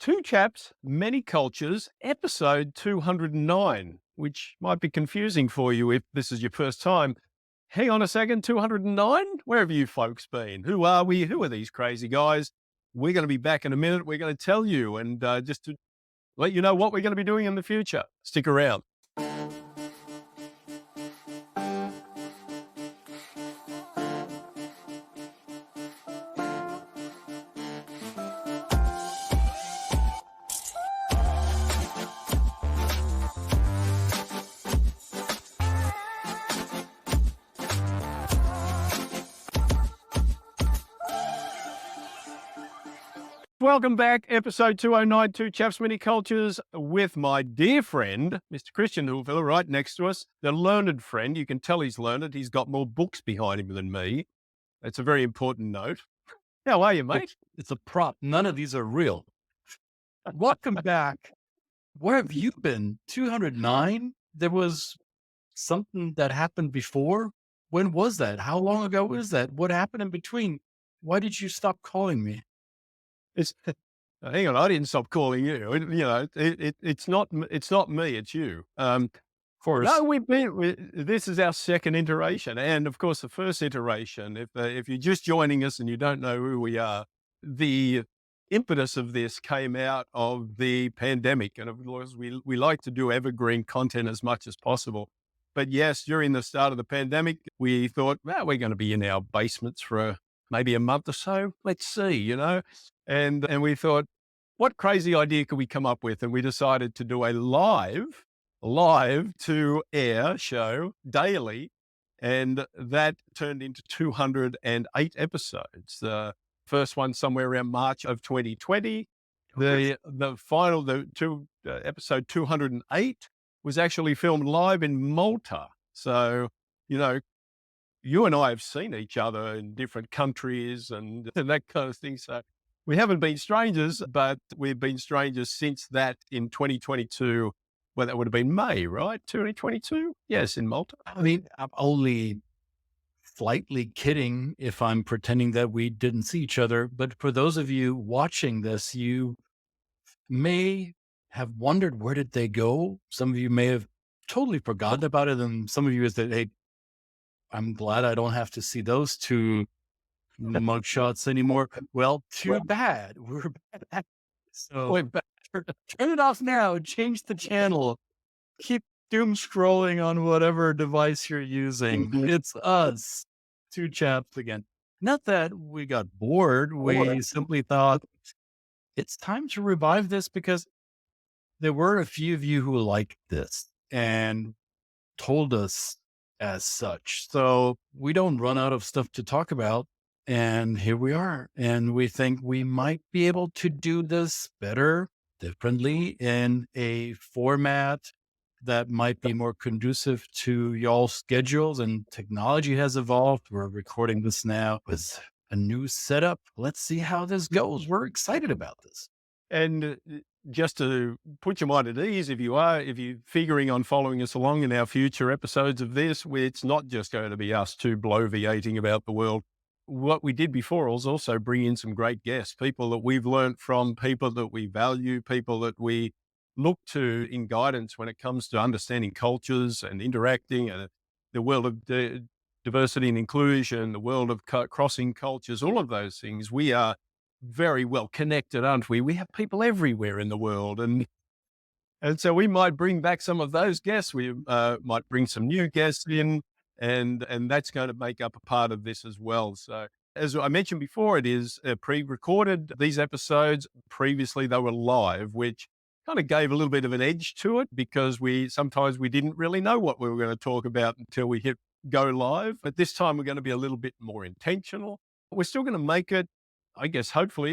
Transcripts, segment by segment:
Two Chaps Many Cultures, episode 209, which might be confusing for you if this is your first time. Hang on a second, 209? Where have you folks been? Who are we? Who are these crazy guys? We're going to be back in a minute. We're going to tell you and just to let you know what we're going to be doing in the future. Stick around. Welcome back, episode 209, Two Chaps Many Cultures, with my dear friend, Mr. Christian Höferle, right next to us, the learned friend. You can tell he's learned. He's got more books behind him than me. That's a very important note. How are you, mate? It's a prop. None of these are real. Welcome back. Where have you been? 209? There was something that happened before. When was that? How long ago was that? What happened in between? Why did you stop calling me? It's, hang on, I didn't stop calling you. It's not me, it's you. Of course. No, this is our second iteration. And of course, the first iteration, if you're just joining us and you don't know who we are, the impetus of this came out of the pandemic. And of course, we like to do evergreen content as much as possible. But yes, during the start of the pandemic, we thought, well, we're going to be in our basements for maybe a month or so. Let's see, And we thought, what crazy idea could we come up with? And we decided to do a live to air show daily. And that turned into 208 episodes. The first one somewhere around March of 2020. The final, episode 208 was actually filmed live in Malta. So, you and I have seen each other in different countries and that kind of thing. So we haven't been strangers, but we've been strangers since that in 2022. Well, that would have been May, right? 2022? Yes, in Malta. I mean, I'm only slightly kidding if I'm pretending that we didn't see each other. But for those of you watching this, you may have wondered, where did they go? Some of you may have totally forgotten about it. And some of you is that, hey, I'm glad I don't have to see those two mug shots anymore. Well, too bad. We're back. So We're back. turn it off now. Change the channel. Keep doom scrolling on whatever device you're using. It's us, two chaps again. Not that we got bored. We simply thought it's time to revive this because there were a few of you who liked this and told us as such. So we don't run out of stuff to talk about. And here we are. And we think we might be able to do this better, differently, in a format that might be more conducive to y'all's schedules. And technology has evolved. We're recording this now with a new setup. Let's see how this goes. We're excited about this. And just to put your mind at ease, if you're figuring on following us along in our future episodes of this, it's not just going to be us two bloviating about the world. What we did before was also bring in some great guests, people that we've learned from, people that we value, people that we look to in guidance when it comes to understanding cultures and interacting and the world of diversity and inclusion, the world of crossing cultures, all of those things. We are very well connected, aren't we? We have people everywhere in the world. And so we might bring back some of those guests. We might bring some new guests in, and that's going to make up a part of this as well. So as I mentioned before, it is pre-recorded. These episodes, previously they were live, which kind of gave a little bit of an edge to it because sometimes we didn't really know what we were going to talk about until we hit go live. But this time we're going to be a little bit more intentional. We're still going to make it, I guess, hopefully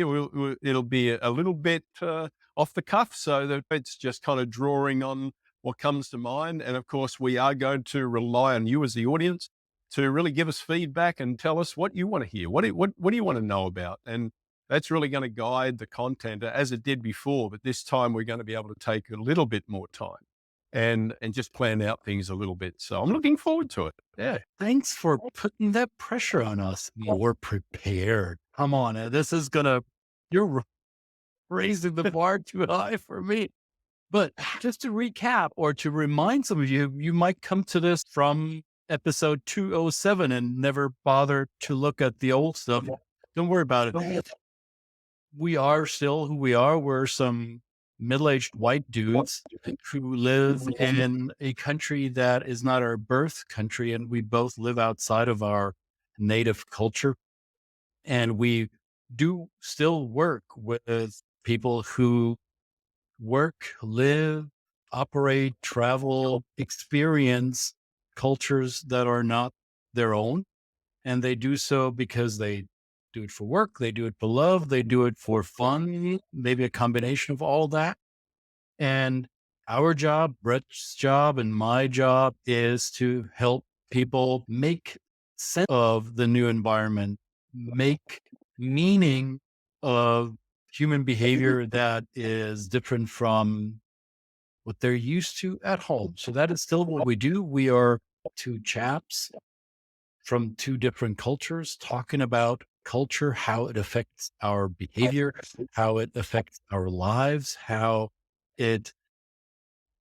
it'll be a little bit off the cuff so that it's just kind of drawing on what comes to mind. And of course, we are going to rely on you as the audience to really give us feedback and tell us what you want to hear. What do you want to know about? And that's really going to guide the content as it did before. But this time we're going to be able to take a little bit more time and just plan out things a little bit. So I'm looking forward to it. Yeah. Thanks for putting that pressure on us. More prepared. Come on. This is going to, raising the bar too high for me. But just to recap or to remind some of you, you might come to this from episode 207 and never bother to look at the old stuff. Don't worry about it. We are still who we are. We're some middle-aged white dudes who live in a country that is not our birth country, and we both live outside of our native culture. And we do still work with people who work, live, operate, travel, experience cultures that are not their own. And they do so because they do it for work, they do it for love, they do it for fun, maybe a combination of all that. And our job, Brett's job, and my job is to help people make sense of the new environment, make meaning of human behavior that is different from what they're used to at home. So that is still what we do. We are two chaps from two different cultures talking about culture, how it affects our behavior, how it affects our lives, how it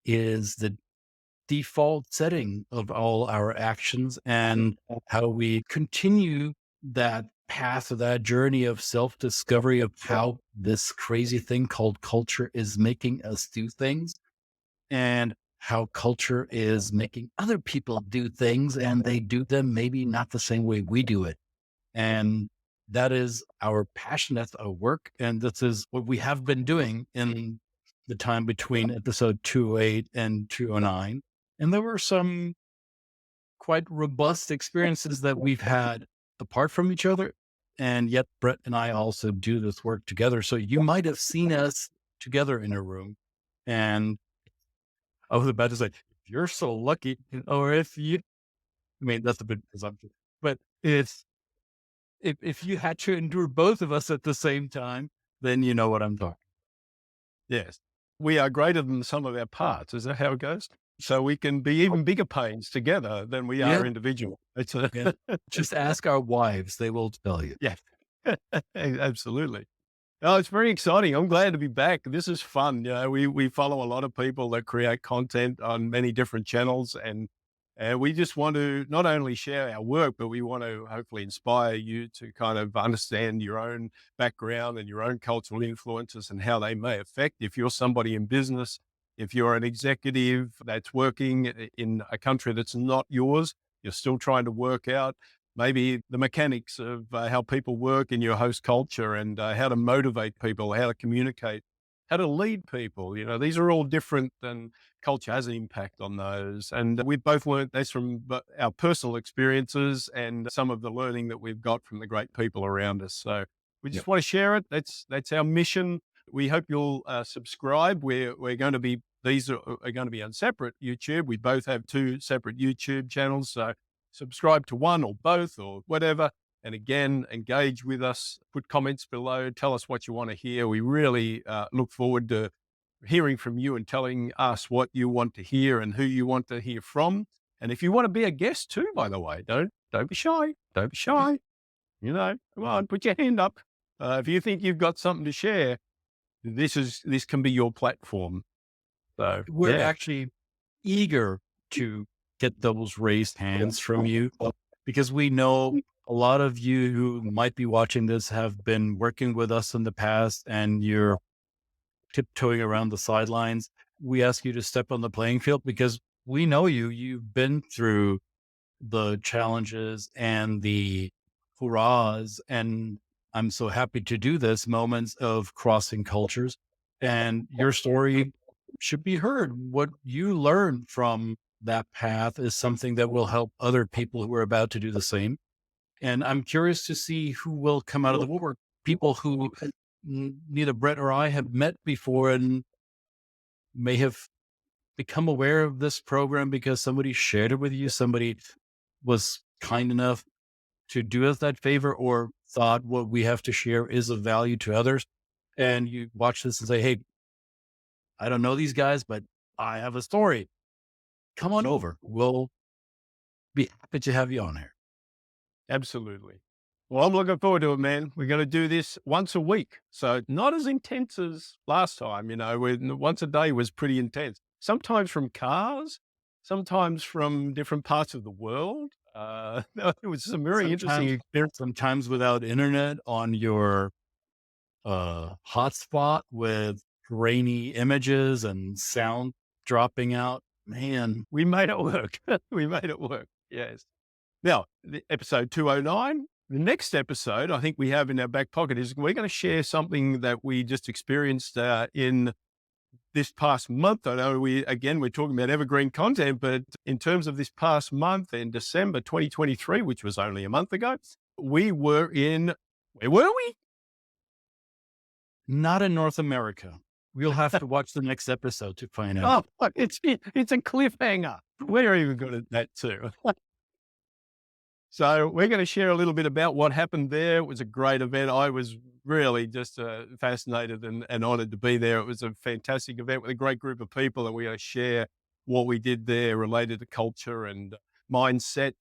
is the default setting of all our actions, and how we continue that path of that journey of self-discovery of how this crazy thing called culture is making us do things, and how culture is making other people do things and they do them maybe not the same way we do it. And that is our passion. That's our work. And this is what we have been doing in the time between episode 208 and 209. And there were some quite robust experiences that we've had apart from each other. And yet Brett and I also do this work together. So you might have seen us together in a room. And I was about to say, you're so lucky. Or if you, I mean, that's a bit presumptuous, but if you had to endure both of us at the same time, then you know what I'm talking. Yes. We are greater than the sum of our parts. Is that how it goes? So we can be even bigger pains together than we are Yeah. individual. It's a, Yeah. Just ask our wives. They will tell you. yeah, absolutely. Oh, it's very exciting. I'm glad to be back. This is fun. You know, we follow a lot of people that create content on many different channels, and we just want to not only share our work, but we want to hopefully inspire you to kind of understand your own background and your own cultural influences and how they may affect. If you're somebody in business, if you're an executive that's working in a country that's not yours, you're still trying to work out maybe the mechanics of how people work in your host culture and how to motivate people, how to communicate, how to lead people. You know, these are all different, and culture has an impact on those. And we've both learned this from our personal experiences and some of the learning that we've got from the great people around us. So we Yep. just want to share it. That's our mission. We hope you'll subscribe. We're going to be, these are going to be on separate YouTube. We both have two separate YouTube channels. So subscribe to one or both or whatever. And again, engage with us, put comments below, tell us what you want to hear. We really look forward to hearing from you and telling us what you want to hear and who you want to hear from. And if you want to be a guest too, by the way, don't be shy. Don't be shy. You know, come on, put your hand up. If you think you've got something to share, this can be your platform. So We're yeah, actually eager to get those raised hands from you because we know a lot of you who might be watching this have been working with us in the past and you're tiptoeing around the sidelines. We ask you to step on the playing field because we know you. You've been through the challenges and the hurrahs. And I'm so happy to do this moments of crossing cultures. And your story should be heard. What you learned from that path is something that will help other people who are about to do the same. And I'm curious to see who will come out of the woodwork. People who neither Brett or I have met before and may have become aware of this program because somebody shared it with you. Somebody was kind enough to do us that favor or thought what we have to share is of value to others. And you watch this and say, hey, I don't know these guys, but I have a story. Come on over. We'll be happy to have you on here. absolutely. Well, I'm looking forward to it, man. We're going to do this once a week. So not as intense as last time, once a day was pretty intense. Sometimes from cars, sometimes from different parts of the world. It was some very interesting experience. Sometimes without internet on your hotspot with grainy images and sound dropping out. Man, We made it work. We made it work. Yes. Now, episode 209, the next episode I think we have in our back pocket is we're going to share something that we just experienced in this past month. I know we're talking about evergreen content, but in terms of this past month in December 2023, which was only a month ago, we were where were we? not in North America. We'll have to watch the next episode to find out. Oh, it's a cliffhanger. We're even good at that too. So we're going to share a little bit about what happened there. It was a great event. I was really just fascinated and honored to be there. It was a fantastic event with a great group of people, and we're going to share what we did there related to culture and mindset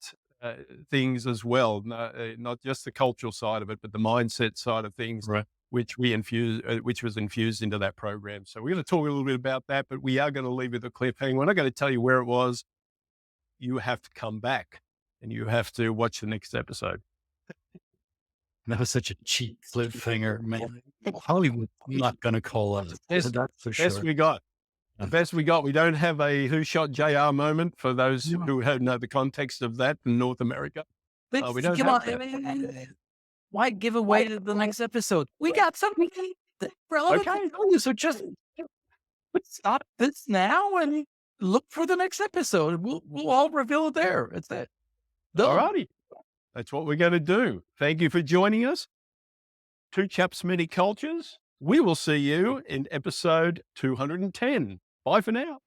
things as well. Not just the cultural side of it, but the mindset side of things, Right. which was infused into that program. So we're going to talk a little bit about that, but we are going to leave it a cliffhanger. We're not going to tell you where it was. You have to come back and you have to watch the next episode. That was such a cheap cliffhanger, man. Hollywood's not going to call us. Best, That's for best sure. we got. The best we got. We don't have a who shot JR moment for those who don't know the context of that in North America. We don't Come have on. that. Why give away the next episode? We got something relevant to tell you, so just stop this now and look for the next episode. We'll all reveal it there. It's it. All righty. That's what we're going to do. Thank you for joining us. Two Chaps Many Cultures. We will see you in episode 210. Bye for now.